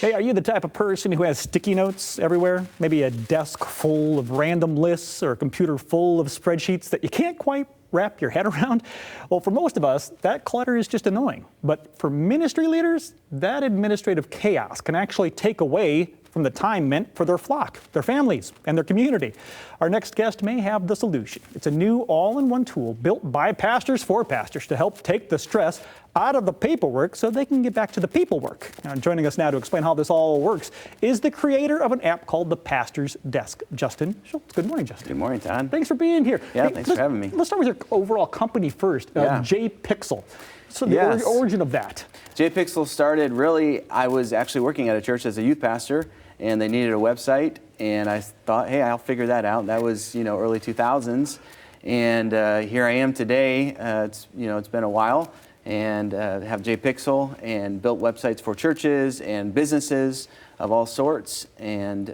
Hey, are you the type of person who has sticky notes everywhere? Maybe a desk full of random lists or a computer full of spreadsheets that you can't quite wrap your head around? Well, for most of us, that clutter is just annoying. But for ministry leaders, that administrative chaos can actually take away from the time meant for their flock, their families, and their community. Our next guest may have the solution. It's a new all-in-one tool built by pastors for pastors to help take the stress out of the paperwork so they can get back to the people work. Now, joining us now to explain how this all works is the creator of an app called the Pastor's Desk, Justin Schultz. Good morning, Justin. Good morning, Todd. Thanks for being here. Yeah, thanks for having me. Let's start with your overall company first, JPixel. So the origin of that. JPixel started really, I was actually working at a church as a youth pastor, and they needed a website, and I thought, hey, I'll figure that out. That was, early 2000s, and here I am today. It's been a while, and have JPixel and built websites for churches and businesses of all sorts, and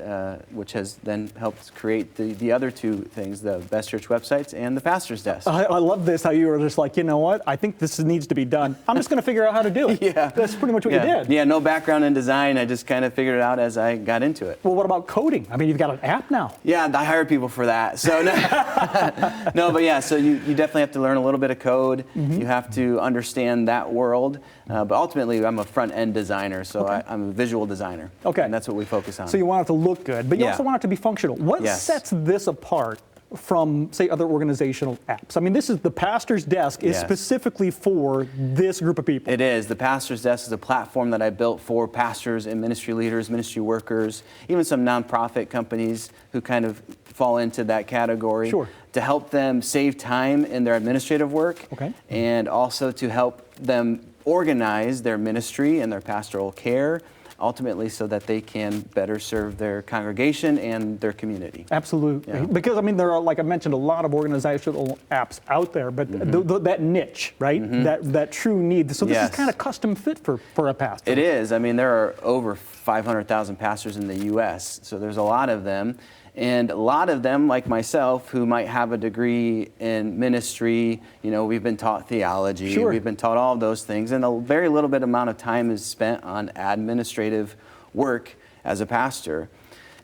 which has then helped create the other two things, the Best Church websites and the Pastor's Desk. I love this, how you were just like, you know what, I think this needs to be done. I'm just going to figure out how to do it. Yeah. That's pretty much what you did. Yeah, no background in design. I just kind of figured it out as I got into it. Well, what about coding? I mean, you've got an app now. Yeah, I hired people for that. So so you definitely have to learn a little bit of code. Mm-hmm. You have to understand that world. But ultimately, I'm a front-end designer, so I'm a visual designer. Okay. And that's what we focus on. So you want it to look good, but you also want it to be functional. What sets this apart from, say, other organizational apps? I mean, this is the Pastor's Desk is specifically for this group of people. It is. The Pastor's Desk is a platform that I built for pastors and ministry leaders, ministry workers, even some nonprofit companies who kind of fall into that category. Sure. To help them save time in their administrative work, and also to help them organize their ministry and their pastoral care, ultimately so that they can better serve their congregation and their community. Absolutely. Yeah. Because, I mean, there are, like I mentioned, a lot of organizational apps out there, but that niche, right? That true need. So this is kind of custom fit for a pastor. It is. I mean, there are over 500,000 pastors in the U.S., so there's a lot of them. And a lot of them, like myself, who might have a degree in ministry, we've been taught theology, we've been taught all of those things, and a very little bit amount of time is spent on administrative work as a pastor.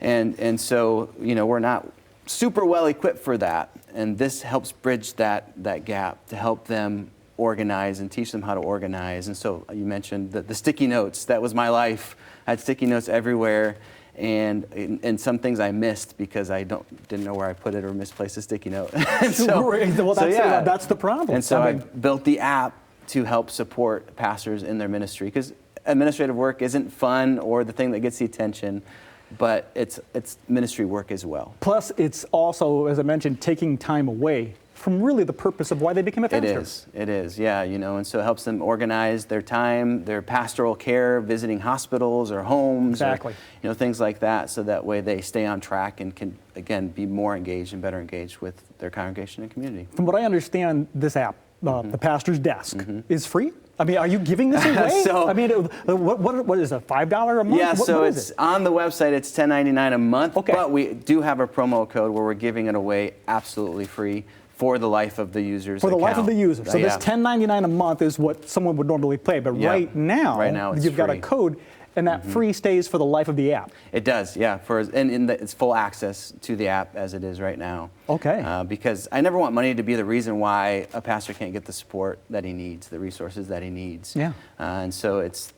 And so, we're not super well equipped for that. And this helps bridge that gap to help them organize and teach them how to organize. And so you mentioned the sticky notes. That was my life. I had sticky notes everywhere. And some things I missed because I didn't know where I put it or misplaced a sticky note. That's the problem. And so I built the app to help support pastors in their ministry, because administrative work isn't fun or the thing that gets the attention, but it's ministry work as well. Plus, it's also, as I mentioned, taking time away from really the purpose of why they became a pastor. It is, yeah, and so it helps them organize their time, their pastoral care, visiting hospitals or homes, or, things like that, so that way they stay on track and can, again, be more engaged and better engaged with their congregation and community. From what I understand, this app, the Pastor's Desk, is free? I mean, are you giving this away? What is it, $5 a month? Yeah, so it's on the website, it's $10.99 a month, but we do have a promo code where we're giving it away absolutely free for the life of the user's For the account. life of the user. So this $10.99 a month is what someone would normally pay, but right now you've got a code, and that free stays for the life of the app. It does, yeah. It's full access to the app as it is right now. Okay. Because I never want money to be the reason why a pastor can't get the support that he needs, the resources that he needs. Yeah. And so it's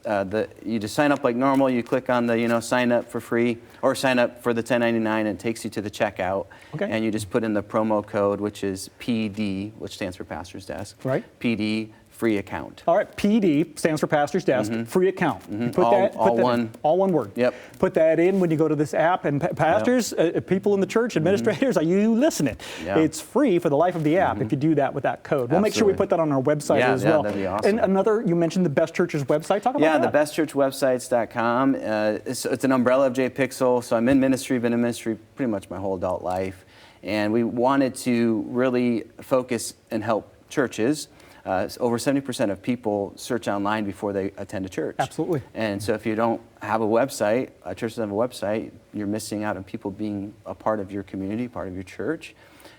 you just sign up like normal. You click on the sign up for free or sign up for the $10.99, and it takes you to the checkout. Okay. And you just put in the promo code, which is PD, which stands for Pastor's Desk. Right. PD. Free account. All right, PD stands for Pastor's Desk, free account. Put all one word. Yep. Put that in when you go to this app, and pastors, people in the church, administrators, are you listening? Yeah. It's free for the life of the app if you do that with that code. We'll make sure we put that on our website as well. That'd be awesome. And you mentioned the Best Church's website. Talk about that. Yeah, the bestchurchwebsites.com. It's an umbrella of JPixel, so I'm in ministry, been in ministry pretty much my whole adult life, and we wanted to really focus and help churches. Over 70% of people search online before they attend a church. Absolutely. And so if you don't have a website, a church doesn't have a website, you're missing out on people being a part of your community, part of your church.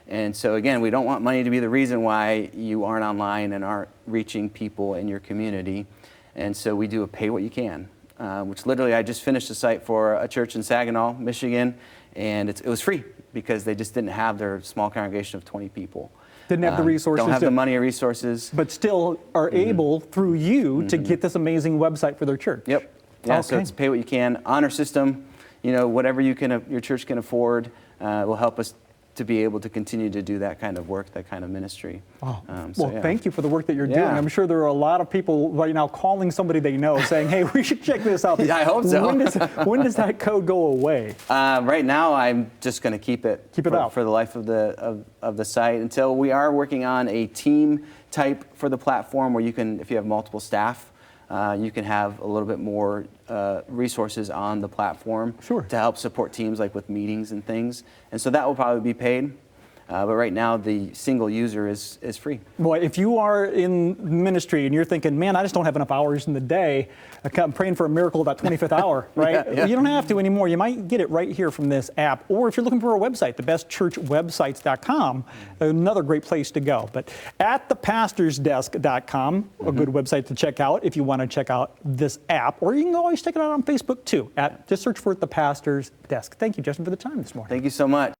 And so again, we don't want money to be the reason why you aren't online and aren't reaching people in your community. And so we do a pay what you can. which literally I just finished a site for a church in Saginaw, Michigan, and it was free because they just didn't have their small congregation of 20 people. Didn't have the resources. Don't have the money or resources. But still are able, through you, to get this amazing website for their church. Yep. Yeah, so Okay. it's pay what you can. Honor system, whatever your church can afford will help us to be able to continue to do that kind of work, that kind of ministry. Oh, So, well, thank you for the work that you're doing. Yeah. I'm sure there are a lot of people right now calling somebody they know saying, hey, we should check this out. Yeah, I hope so. When does that code go away? Right now, I'm just going to keep it out for the life of the site until we are working on a team type for the platform where you can, if you have multiple staff, you can have a little bit more resources on the platform Sure. to help support teams like with meetings and things. And so that will probably be paid. But right now, the single user is free. Boy, if you are in ministry and you're thinking, man, I just don't have enough hours in the day, I'm praying for a miracle about 25th hour, right? Yeah. You don't have to anymore. You might get it right here from this app. Or if you're looking for a website, thebestchurchwebsites.com, another great place to go. But at thepastorsdesk.com, a good website to check out if you want to check out this app. Or you can always check it out on Facebook too. Just search for The Pastor's Desk. Thank you, Justin, for the time this morning. Thank you so much.